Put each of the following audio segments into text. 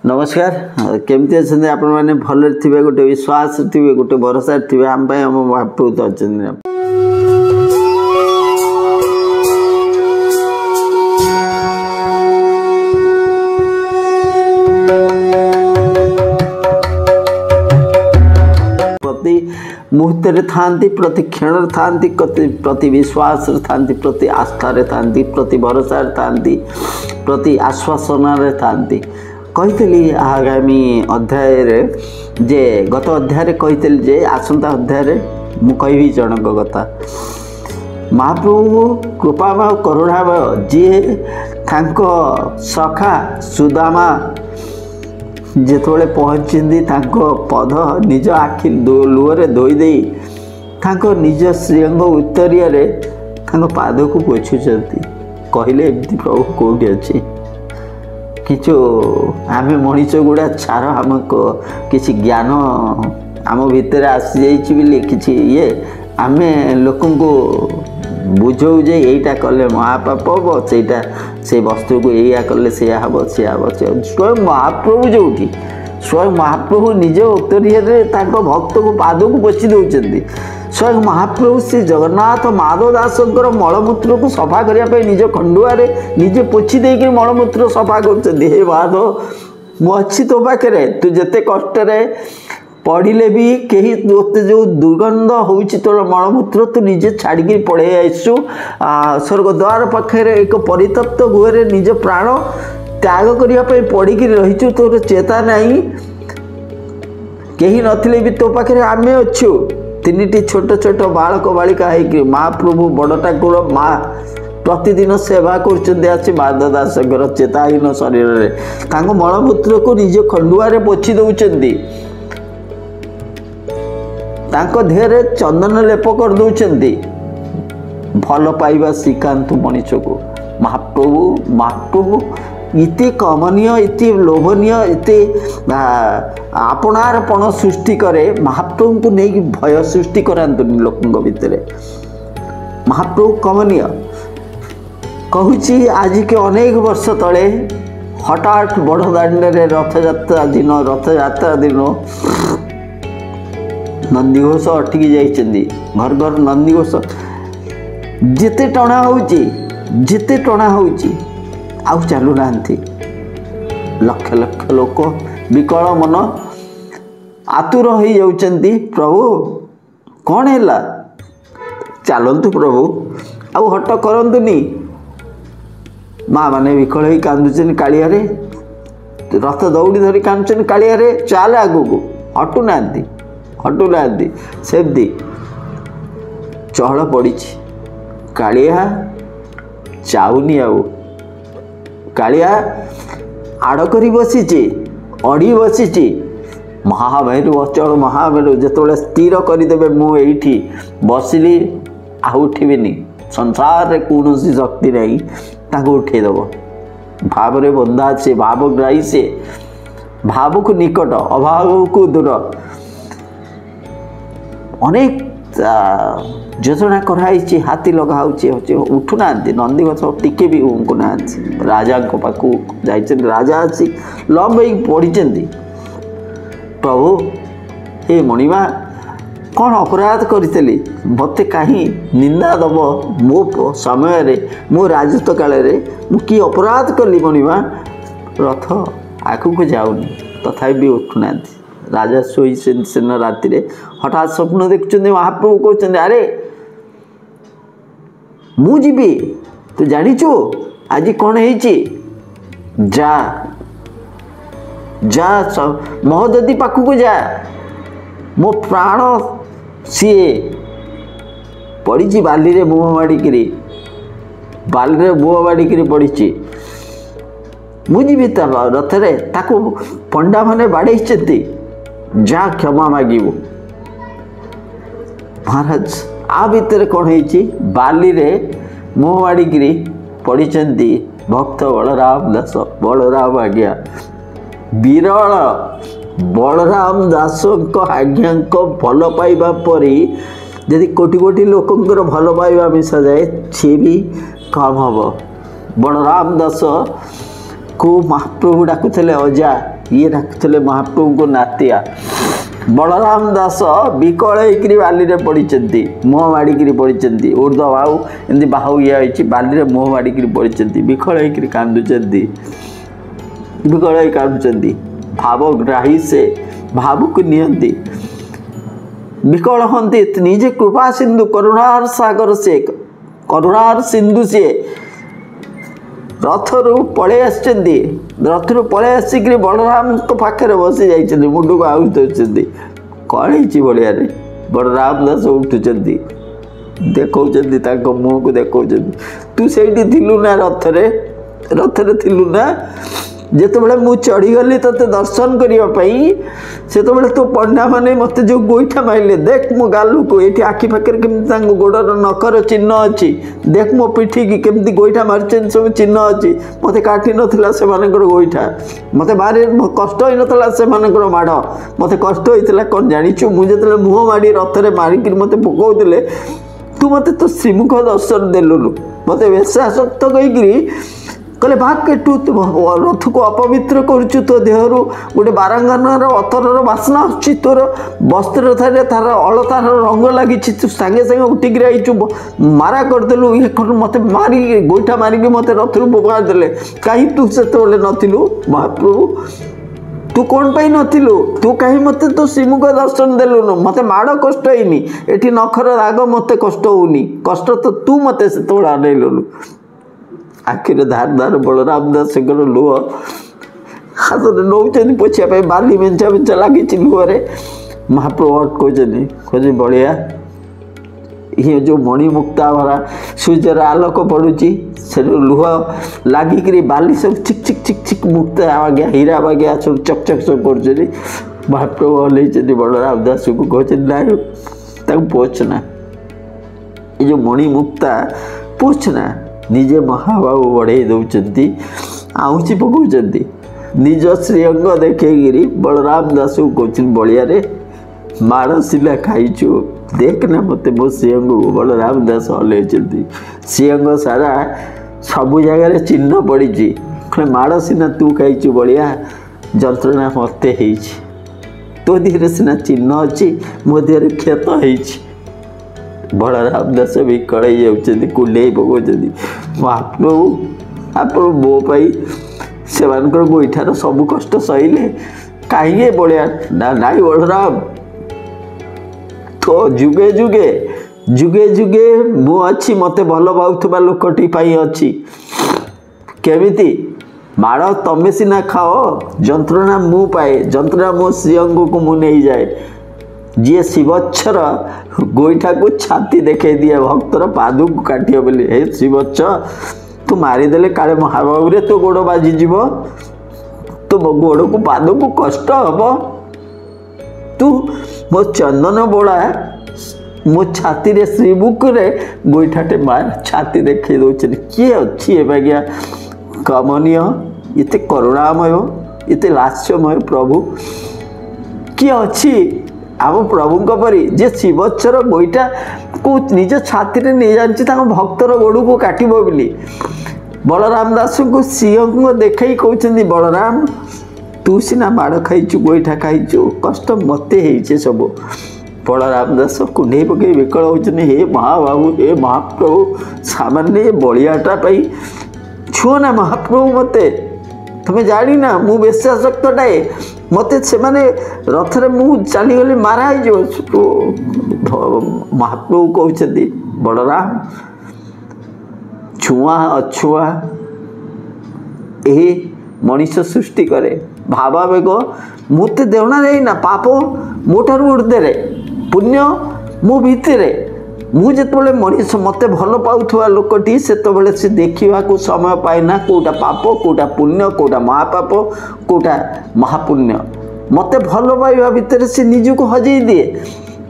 नमस्कार केमती अच्छे आपण मैंने भल थे गोटे विश्वास थे गोटे भरोसा थे आम आम महाप्रभु तो अच्छे प्रति मुहूर्त था प्रति क्षण था प्रति विश्वास था प्रति आस्था था प्रति भरोसा था प्रति आश्वासन था कही आगामी अध्याय जे गत अध्याय कही जे आसंता अध्याय मु कहि जनक कथा महाप्रभु कृपामय करुणामय जी थांको सखा सुदामा जेतबेले पहुँची पद निज आखि लुहरे धोई दे निज श्रीअंग उत्तरीय पाद को पोछुंट कहले एमती प्रभु कौटी अच्छी किछु आम मनीष गुड़ा छार आमको किसी ज्ञान आम भितर आसी जाइए कि ये आम लोक बुझौ जे यहीटा कले महापाप हम से वस्तु को या कले से हम सी हम स्वयं महाप्रभु जो स्वयं महाप्रभु निज उत्तरीय भक्त को पाद को पोछि दौरान स्वयं महाप्रभु श्री जगन्नाथ माधव दास मलमूत्र को सफा करने निज खंडुआरे निजे पोछि देकर मलमूत्र सफा कर माधव मुझी तो पाखे तू जिते कष्ट पढ़ले भी कहीं ते जो दुर्गंध हो तोर मलमूत्र तू निजे छाड़ी पढ़े आसु स्वर्गद्वार पाखे एक परितप्त गुहरे निज प्राण त्याग करने पढ़ी रहीचु तोर चेता नहीं कहीं नथिले भी तो पाखे आमे अच्छु तीन छोट छोट बालक बालिका है महाप्रभु बड़ ठाकुर माँ प्रतिदिन सेवा कर माधव दास चेताहीन शरीर में मलमूत्र को निज खंडुआरे पोछि दौरान देहरे चंदन लेप कर दौरान भल पाइबा शिखांतु मनीष को महाप्रभु इति कमनीय इति लोभनीय इति आपणारपण सृष्टि करे महाप्रभु को नहीं भय सृष्टि करांतुनि लोकों भितर महाप्रभु कमनीय कहूँ आज के अनेक वर्ष तले हठात बड़ दाण्डे रथयात्रा दिन नंदीघोष अटकी जाइछन्ती घर घर नंदीघोष जिते टणा होउची आउ चलू ना लक्ष लक्ष लोक विकल मन आतुर हो जाउचंती प्रभु कौन है चलतु प्रभु आउ हट करतुनि माँ मैंने विकल हो कांदुचन कालिया रथ दौड़ी धरी कांदुचन कालिया चल आगु को हटुना सेमती चहल पड़ी कालिया चाउनी आउ कालिया आड़ करी बसीची अड़ी बसीची महामेरु अचल महामेरु जिते स्थिर करदे मुझे बसिली आ उठिबिनी संसार रे कौन शक्ति नहीं उठेदेव भाव रे बंधा से भावग्राही से भाव को निकट अभाव को दूर अनेक योजना कराई हाथी लगा उठुना नंदीघोष टिके भी उंकुना राजा पाखक जाइए राजा आसी लंबे पढ़ी प्रभु हे मणिमा कौन अपराध करी मत कहीं निंदा दब मो समय मो राजत्व काल कि अपराध कली मणिमा रथ आगू को जाऊनी तथा भी उठुना राजा शोई सेन राति हठात स्वप्न देखुं महाप्रभु कहते अरे मु जीवी तू जानिचु आज कौन है जा जा महोदधि पाखक जा मो प्राण सी पड़ी बाली रे मुह माड़िकी बाली रे मुह माड़िकी पड़ी मुझी रथरे ताको पंडा माने बाड़े जा क्षमा मागिबू महाराज आ भितर कौन है बाली रे मुह माड़िकी पड़ी भक्त बलराम दास बलराम आज्ञा विरल बलराम दास आज्ञा भल पाइबा परी यदि कोटि कोटि लोकंर भल पाइबा मिशा जाए सी भी कम हम बलराम दास को महाप्रभु डाकुले अजा ये डाकुले महाप्रभु को नातिया बलराम दास विकल होकर बाली पड़ी मुह माड़िकी पड़ी ऊर्ध बाहु एमती बाहु ये बाली मुह माड़िकी पड़ी विकल होकर कांदुंट विकल हो कांदुंट भावग्राही से भावुक नियंती विकल हंती निजे कृपा सिंधु करुणार सागर से करुणार सिंधु सी रथरू पलि रथरू पलि आसिक बलराम पाखे बसी जाइए मुंड को आउट दौरान कौन है बढ़िया बलराम दास उठुंट देखा मुँह को देखा तू से थिलु ना रथरे थिलु ना जिते मु चढ़ीगली ते दर्शन करने से तो पंडा मैंने मत जो गोईठा मारे देख मो गालू को ये आखि पाखे केमती गोड़र नखर चिन्ह अच्छी देख मो पिठी की केमती गोईठा मार्चन सब चिन्ह अच्छी मत काटी नाला से गोईठा मत भारी कष्ट हो नाला से माड़ मत कष्ट होता कौन जाचु मुझे मुह माड़ी रथरे मारिक मत पकाउले तू मत तो श्रीमुख दर्शन देलुनु मत वेशाशक्त कहीकि कहले भाग के तू रथ को अपवित्र करुचु तो देहर गोटे बारांगनार अतरर बासना आसुची तोर वस्त्र थारे तार अलतार रंग लगी तू सागे सागे उठिक आईचु मारा करदेलु ये मत मारी गोईठा मारिक मत रथ पका देले कहीं तू से नथिलु महाप्रभु तू कौन पाई नथिलु तू कहीं मत तो श्रीमुख दर्शन देलुनु मत माड़ कष्ट होनी एठी नखर दाग मत कष्ट होनी कष्ट तो तू मत से आनलु आखिर धार धार बलराम दास लुह हाथ में नौ पोछा बाली मेंचा मेंचा लगी लुहरे महाप्रभु कहते खोज बढ़िया ये जो मणिमुक्ता भरा सूर्यर आलोक पड़ुची से लुह लगिक बाली सब चिक चिक चिक चिक मुक्ता आज्ञा हीरा बाग्या सब चक चक चक कर महाप्रभु हल्ई बलराम दास को कहते ना पोछना ये जो मणिमुक्ता पोछना निजे महाबाबू बढ़े दौरान आउची पकाउं निज श्रीअंग देखिकी बलराम दास को कहते बलिया माड़ सिला खाइचु देखना मत मो श्रीअंग को बलराम दास हल्ई श्रीअंग सारा सबु जगार चिन्ह पड़ी माड़ सीना तू खाइचु बलिया जंत्रणा मत तो देह सीना चिन्ह अच्छी मो देह क्षत हो बलराम दास भी कड़े जाऊँ कुंडे पकाउं महाप्रभु आप मो पाई से गोईठार सब कष्ट सहिले कहीं बढ़िया ना नाई बलराम तो जुगे जुगे जुगे जुगे मु अच्छी मत भल पाउथबा लोकटी अच्छी केमिति माड़ तमें सीना खाओ जंत्रणा मु पाए जंत्रणा मो श्रीअंग को मु नहीं जाए जी शिवच्छर गोईठा को छाती देखे दिए भक्तर पाद को काटियो बोली हे शिवच्छ तू मारिदेले काले महाबाबू रे तो गोड़ बाजिज तो गोड़ को पाद को कष्ट हम तू मो चंदन बोला मो छाती रे श्रीमुख रे गोईठाटे मार छाती देखे दौर किए अच्छी आज्ञा कमनीय इते करुणामय इते लास्यमय प्रभु किए अच्छी आम प्रभु परी जे शिवच्छर गोईठा को निज छाती में नहीं जानी भक्तर गोड़ को काटब बोली बलराम दास को सिंह देखई कहते बलराम तू सीना माड़ खाइचु गोईठा खाइचु कष्ट मत सब बलराम दास कुंडे पकई विकल होते हे महाबाबू हे महाप्रभु सामान्य बलियाटा पाई छुओ ना महाप्रभु मते तुम्हें जानी ना मु बेशाशक्तटाए मत से रथरे मु चलीगली मारा महाप्रभु कहते बलराम छुआ अछुआ यही मनीष सृष्टि करे भावावेग मुते देवना ना पाप मोठार ऊर्धे पुण्य मो भितर मुझे मनीष मत भल पाउथवा लोकटी से देखा को समय पाएना कोटा पाप कोटा पुण्य कोटा महापाप कोटा महापुण्य मत भल पाइबा भितर से निजको हजई दिए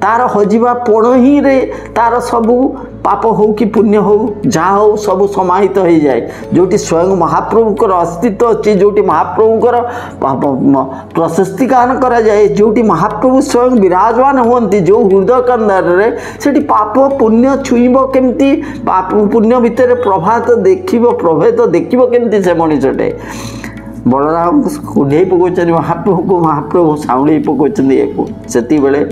तार हजिबा पण ही रे तार सबू पाप हो कि पुण्य हो जहाँ हो सब समाहित हो जाए जोटी स्वयं महाप्रभुकर अस्तित्व अच्छी जोटी महाप्रभुकर प्रशस्ति गान करा जाए जोटी महाप्रभु स्वयं विराजमान होती जो हृदय कंदारे से पाप पुण्य छुईब केमती पाप पुण्य भितर प्रभात देखिब प्रभेद देखिब केमती से मनीषटे बलराम कुंडे पकाउछन् महाप्रभु को महाप्रभु साउंडे पकाउछन् एको सेति बेले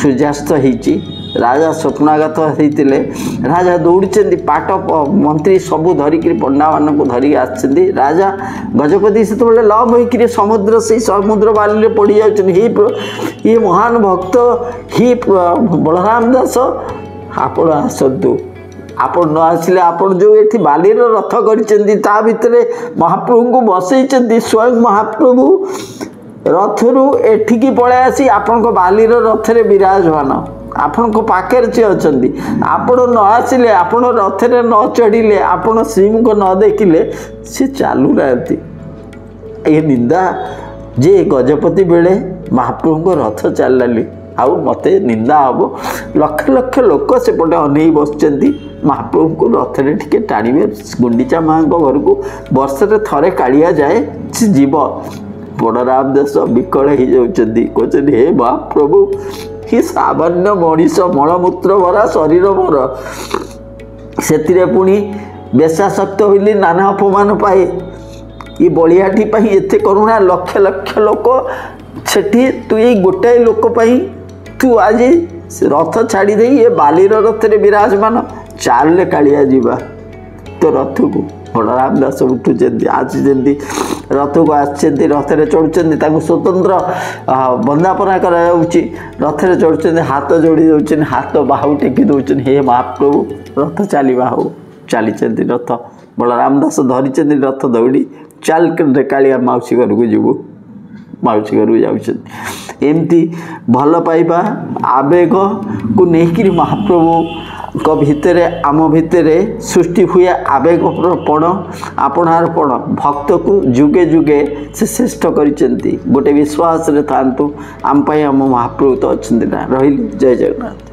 सूर्यास्त होईची राजा स्वप्नागत होइतिले राजा दौड़चंदी पाट मंत्री सबू धरिक पंडा मान को धरिक आछंदी राजा गजपति से बेले लव होइकि समुद्र से समुद्र बाली पड़ जाउछन् हे महान भक्त हे बलराम दास आपण आसतु आपण न आसिले आपण जो एठी बालीर रथ करिसेंती ता भितरे महाप्रभु को बसैचंती स्वयं महाप्रभु रथरु एठिकी पळे आसी आपण को बालीर रथरे विराजमान आपण को पाखेर से अछंती आपण न आसिले आपण रथरे न चढ़िले आपण सिंह को न देखिले से चालू रहती ए निंदा जे गजपति बेले महाप्रभु को रथ चललाली आउ मते निंदा हम लक्ष लक्ष लोक सेपटे अनै बसचंती महाप्रभु को रथरे टिके टाणिबे गुंडीचा माँ घर को वर्षे थरे कालिया जाए से जीव बलराम दास विकल हो जाउछंती कहछंती हे महाप्रभु ही सामान्य मनीष मलमूत्र भरा शरीर मोर से पुणी बेशाशक्त होली नाना अपमान पाए ये बलियाटी एते करुणा लक्ष लक्ष लोक सेठी तु ये गोटाए लोक तू आज रथ छाड़ी दे ये बालीर रथ विराजमान चाल कालिया जीवा तो रथ को बलराम दास उठुंट आसी रथ को आसती रथ चढ़ुं स्वतंत्र बंदापना रथ चढ़ुं हाथ जोड़ी दौरान हाथ बाहु टेकी दौरान हे महाप्रभु रथ चलवा हो चली रथ बलराम दास धरी रथ दौड़ी चाल कालिया मौसी घर को जीवु मौसी घर को जामती भल पाइबा आवेग को लेकिन महाप्रभु को भितर आम भितर सृष्टि हुए आवेग पण आपणार्पण भक्त को जुगे जुगे से श्रेष्ठ कर गोटे विश्वास रे थांतु आम आम महाप्रभु तो अच्छा रही जय जगन्नाथ।